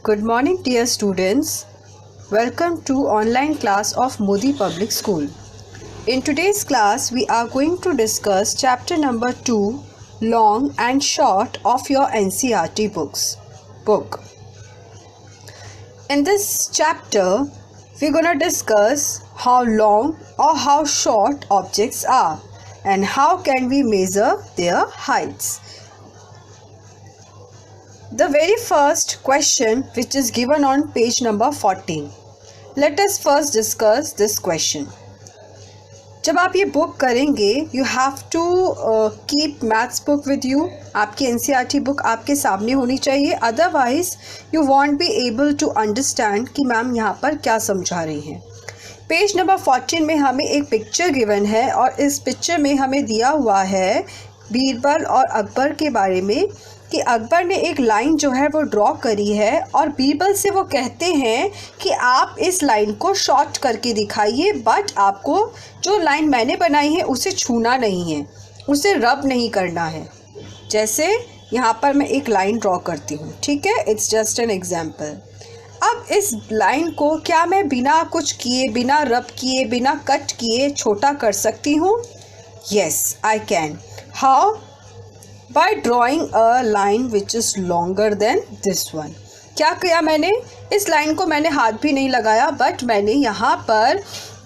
Good morning, dear students. Welcome to online class of Modi Public School. In today's class, we are going to discuss chapter number 2, long and short of your NCERT book. In this chapter, we're going to discuss how long or how short objects are and how can we measure their heights. The very first question which is given on page number 14. Let us first discuss this question. जब आप ये book करेंगे you have to keep maths book with you. आपकी NCERT book आपके सामने होनी चाहिए, otherwise you won't be able to understand कि मैम यहाँ पर क्या समझा रही हैं. पेज नंबर 14 में हमें एक पिक्चर गिवन है और इस पिक्चर में हमें दिया हुआ है बीरबल और अकबर के बारे में कि अकबर ने एक लाइन जो है वो ड्रॉ करी है और बीरबल से वो कहते हैं कि आप इस लाइन को शॉर्ट करके दिखाइए, बट आपको जो लाइन मैंने बनाई है उसे छूना नहीं है, उसे रब नहीं करना है. जैसे यहाँ पर मैं एक लाइन ड्रॉ करती हूँ, ठीक है, इट्स जस्ट एन एग्जाम्पल. अब इस लाइन को क्या मैं बिना कुछ किए, बिना रब किए, बिना कट किए छोटा कर सकती हूँ? Yes, I can. How? By drawing a line which is longer than this one. क्या किया मैंने? इस लाइन को मैंने हाथ भी नहीं लगाया, बट मैंने यहाँ पर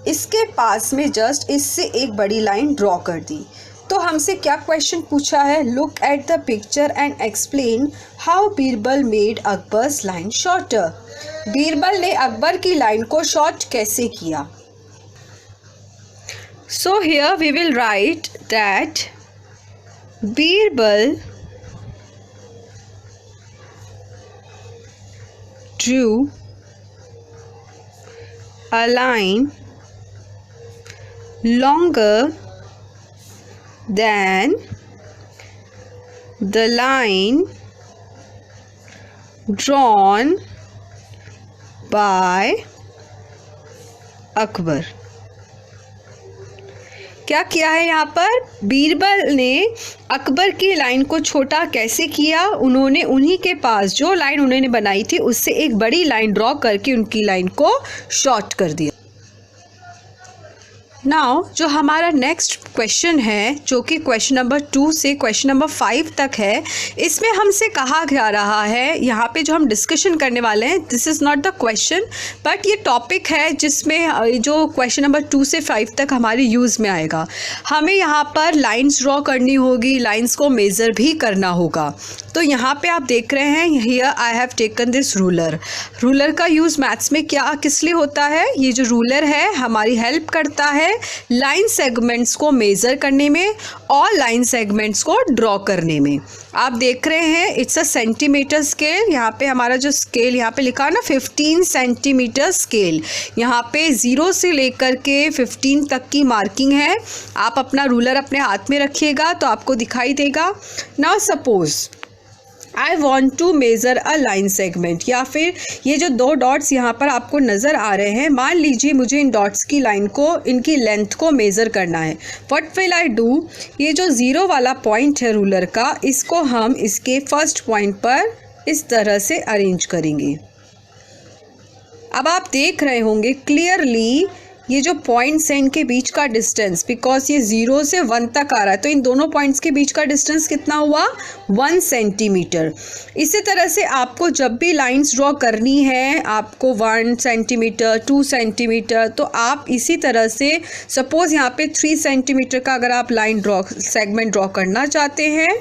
इसके पास में जस्ट इससे एक बड़ी लाइन ड्रॉ कर दी. तो हमसे क्या क्वेश्चन पूछा है? Look at the picture and explain how Birbal made Akbar's line shorter. Birbal ने अकबर की लाइन को शॉर्ट कैसे किया? So here we will write that Birbal drew a line longer than the line drawn by Akbar. क्या किया है यहाँ पर? बीरबल ने अकबर की लाइन को छोटा कैसे किया? उन्होंने उन्हीं के पास जो लाइन उन्होंने बनाई थी उससे एक बड़ी लाइन ड्रॉ करके उनकी लाइन को शॉर्ट कर दिया. नाउ जो हमारा नेक्स्ट क्वेश्चन है, जो कि क्वेश्चन नंबर 2 से क्वेश्चन नंबर 5 तक है, इसमें हमसे कहा जा रहा है, यहाँ पे जो हम डिस्कशन करने वाले हैं, this is not the question but ये टॉपिक है जिसमें जो क्वेश्चन नंबर 2 से 5 तक हमारे यूज़ में आएगा. हमें यहाँ पर लाइन्स ड्रॉ करनी होगी, लाइन्स को मेज़र भी करना होगा. तो यहाँ पे आप देख रहे हैं, here I have taken this ruler. Ruler का यूज़ मैथ्स में किस लिए होता है? ये जो रूलर है हमारी हेल्प करता है लाइन सेगमेंट्स को मेज़र करने में और लाइन सेगमेंट्स को ड्रॉ करने में. आप देख रहे हैं इट्स अ सेंटीमीटर स्केल. यहाँ पे हमारा जो स्केल यहाँ पे लिखा है ना 15 सेंटीमीटर स्केल, यहाँ पे 0 से लेकर के 15 तक की मार्किंग है. आप अपना रूलर अपने हाथ में रखिएगा तो आपको दिखाई देगा. Now suppose I want to measure a line segment, या फिर ये जो 2 डॉट्स यहाँ पर आपको नज़र आ रहे हैं, मान लीजिए मुझे इन डॉट्स की लाइन को, इनकी लेंथ को मेज़र करना है. What will I do? ये जो 0 वाला पॉइंट है रूलर का, इसको हम इसके फर्स्ट पॉइंट पर इस तरह से अरेंज करेंगे. अब आप देख रहे होंगे क्लियरली ये जो पॉइंट्स हैं इनके बीच का डिस्टेंस, बिकॉज ये 0 से 1 तक आ रहा है, तो इन दोनों पॉइंट्स के बीच का डिस्टेंस कितना हुआ? 1 सेंटीमीटर. इसी तरह से आपको जब भी लाइंस ड्रॉ करनी है, आपको 1 सेंटीमीटर, 2 सेंटीमीटर, तो आप इसी तरह से सपोज़ यहाँ पे 3 सेंटीमीटर का अगर आप लाइन ड्रॉ सेगमेंट ड्रॉ करना चाहते हैं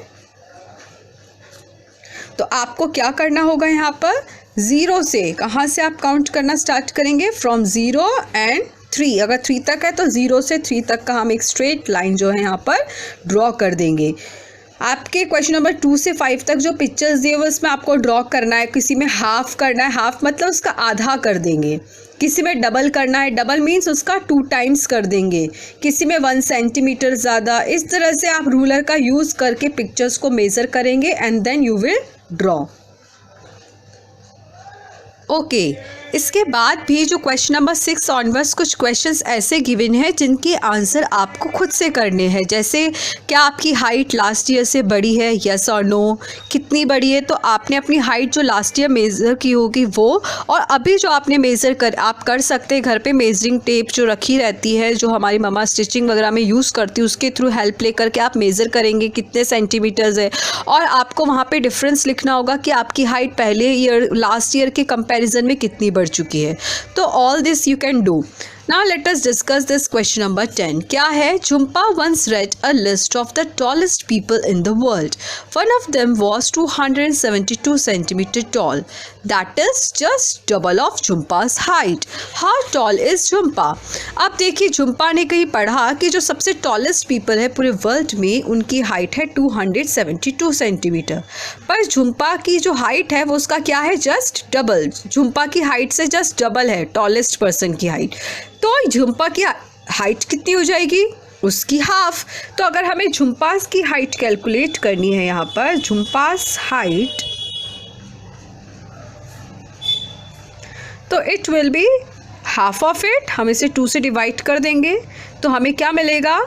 तो आपको क्या करना होगा? यहाँ पर 0 से, कहाँ से आप काउंट करना स्टार्ट करेंगे? From 0 and 3. अगर 3 तक है तो 0 से 3 तक का हम एक स्ट्रेट लाइन जो है यहाँ पर ड्रॉ कर देंगे. आपके क्वेश्चन नंबर 2 से 5 तक जो पिक्चर्स दिए हुए उसमें आपको ड्रॉ करना है. किसी में हाफ करना है, हाफ मतलब उसका आधा कर देंगे. किसी में डबल करना है, डबल मीन्स उसका 2 टाइम्स कर देंगे. किसी में 1 सेंटीमीटर ज़्यादा. इस तरह से आप रूलर का यूज़ करके पिक्चर्स को मेज़र करेंगे and then you will draw. Okay, इसके बाद भी जो क्वेश्चन नंबर 6 ऑनवर्ड्स कुछ क्वेश्चंस ऐसे गिवन है जिनके आंसर आपको खुद से करने हैं। जैसे क्या आपकी हाइट लास्ट ईयर से बड़ी है, यस और नो, कितनी बड़ी है। तो आपने अपनी हाइट जो लास्ट ईयर मेज़र की होगी वो, और अभी जो आपने मेज़र आप कर सकते हैं घर पे मेजरिंग टेप जो रखी रहती है, जो हमारी मम्मा स्टिचिंग वगैरह में यूज़ करती है, उसके थ्रू हेल्प ले करके आप मेज़र करेंगे कितने सेंटीमीटर्स है, और आपको वहाँ पे डिफरेंस लिखना होगा कि आपकी हाइट पहले ईयर लास्ट ईयर के कंपैरिजन में कितनी बढ़ चुकी है। तो all this you can do. Now let us discuss this question number 10. क्या है? Jhumpa once read a list of the tallest people in the world. One of them was 272 centimeter tall. That is just double of Jhumpa's height. How tall is Jhumpa? अब देखिए, झुम्पा ने कहीं पढ़ा कि जो सबसे टॉलेस्ट पीपल है पूरे वर्ल्ड में, उनकी हाइट है 272 सेंटीमीटर। पर झुम्पा की जो हाइट है वो उसका क्या है? Just double. झुम्पा की हाइट से जस्ट डबल है टॉलेस्ट पर्सन की हाइट। तो झुम्पा की हाइट कितनी हो जाएगी? उसकी हाफ। तो अगर हमें झुम्पास की हाइट कैलकुलेट करनी है, यहाँ पर झुम्पास हाइट, तो it will be half of it. हम इसे 2 से डिवाइड कर देंगे तो हमें क्या मिलेगा?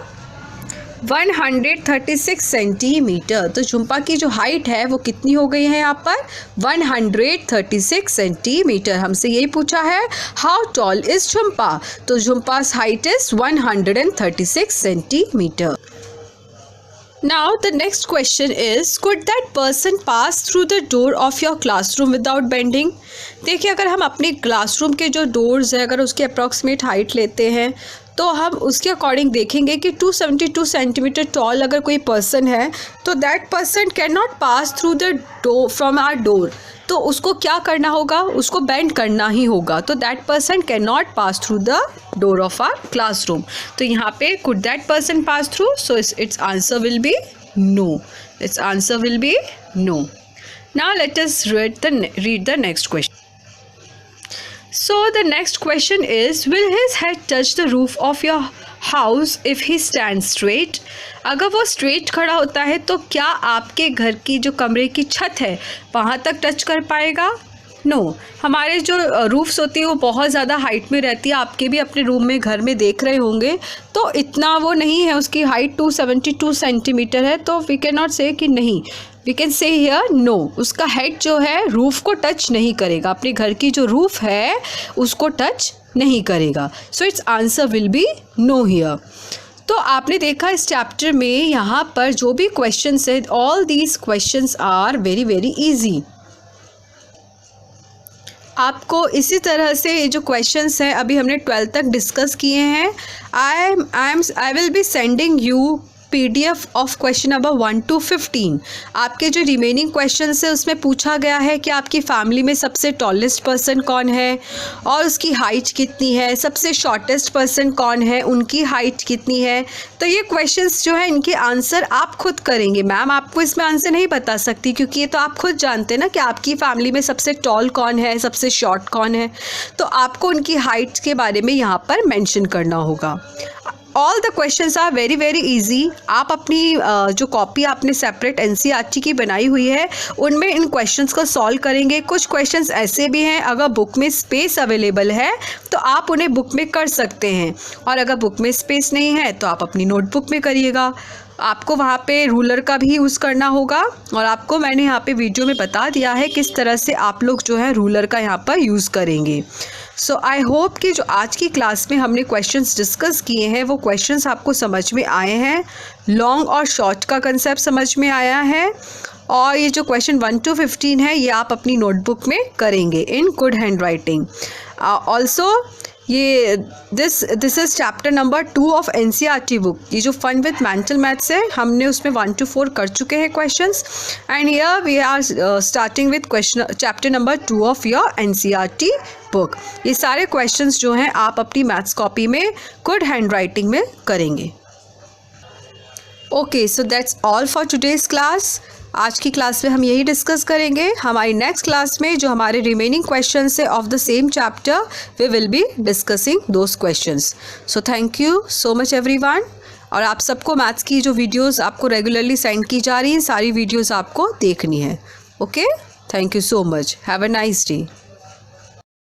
136 सेंटीमीटर। तो झुम्पा की जो हाइट है वो कितनी हो गई है यहाँ पर? 136 सेंटीमीटर। हमसे यही पूछा है हाउ टॉल इज झुम्पा। तो Jhumpa's height is 136 centimetre. Now the next question is, could that person pass through the door of your classroom without bending? देखिए, अगर हम अपने क्लासरूम के जो डोर्स है अगर उसकी अप्रॉक्सीमेट हाइट लेते हैं तो हम उसके अकॉर्डिंग देखेंगे कि 272 सेंटीमीटर टॉल अगर कोई पर्सन है तो that person can not pass through the door from our door. तो उसको क्या करना होगा? उसको बेंड करना ही होगा। तो that person can not pass through the door of our classroom. तो यहाँ पे could that person pass through, so its answer will be no. Its answer will be no. Now let us read the next question. So the next question is, will his head touch the roof of your house if he stands straight? अगर वो straight खड़ा होता है तो क्या आपके घर की जो कमरे की छत है वहाँ तक टच कर पाएगा? नो। हमारे जो रूफ्स होती है वो बहुत ज़्यादा हाइट में रहती है। आपके भी अपने रूम में घर में देख रहे होंगे, तो इतना वो नहीं है। उसकी हाइट 272 सेंटीमीटर है। तो वी कैन नॉट से कि नहीं, we can say here no. उसका हेड जो है रूफ़ को टच नहीं करेगा, अपने घर की जो रूफ़ है उसको टच नहीं करेगा। So its answer will be no here. तो आपने देखा इस चैप्टर में यहाँ पर जो भी क्वेश्चंस है, all these questions are very very easy. आपको इसी तरह से ये जो क्वेश्चंस हैं अभी हमने 12th तक डिस्कस किए हैं। I will be sending you PDF of question number 1 to 15। आपके जो रिमेनिंग क्वेश्चंस है उसमें पूछा गया है कि आपकी फैमिली में सबसे टॉलेस्ट पर्सन कौन है और उसकी हाइट कितनी है, सबसे शॉर्टेस्ट पर्सन कौन है, उनकी हाइट कितनी है। तो ये क्वेश्चंस जो है इनके आंसर आप खुद करेंगे। मैम आपको इसमें आंसर नहीं बता सकती क्योंकि ये तो आप खुद जानते हैं ना कि आपकी फैमिली में सबसे टॉल कौन है, सबसे शॉर्ट कौन है। तो आपको उनकी हाइट के बारे में यहाँ पर मेंशन करना होगा। All the questions are very very easy. आप अपनी जो कॉपी आपने सेपरेट NCERT की बनाई हुई है उनमें इन क्वेश्चंस को सॉल्व करेंगे। कुछ क्वेश्चंस ऐसे भी हैं अगर बुक में स्पेस अवेलेबल है तो आप उन्हें बुक में कर सकते हैं, और अगर बुक में स्पेस नहीं है तो आप अपनी नोटबुक में करिएगा। आपको वहाँ पे रूलर का भी यूज़ करना होगा, और आपको मैंने यहाँ पे वीडियो में बता दिया है किस तरह से आप लोग जो है रूलर का यहाँ पर यूज़ करेंगे। सो आई होप कि जो आज की क्लास में हमने क्वेश्चंस डिस्कस किए हैं वो क्वेश्चंस आपको समझ में आए हैं। लॉन्ग और शॉर्ट का कंसेप्ट समझ में आया है, और ये जो क्वेश्चन 1 to 15 है ये आप अपनी नोटबुक में करेंगे in good hand writing. Also ये this is chapter number 2 of NCERT book. ये जो फन विद मेंटल मैथ्स है हमने उसमें 1 to 4 कर चुके हैं questions, and here we are starting with question chapter number 2 of your NCERT book. ये सारे क्वेश्चंस जो हैं आप अपनी मैथ्स कॉपी में गुड हैंड राइटिंग में करेंगे। Okay, so that's all for today's class. आज की क्लास में हम यही डिस्कस करेंगे। हमारी नेक्स्ट क्लास में जो हमारे रिमेनिंग क्वेश्चंस है of the same chapter we will be discussing those questions. So thank you so much everyone. और आप सबको मैथ्स की जो वीडियोस आपको रेगुलरली सेंड की जा रही हैं सारी वीडियोस आपको देखनी है। Okay, thank you so much. Have a nice day.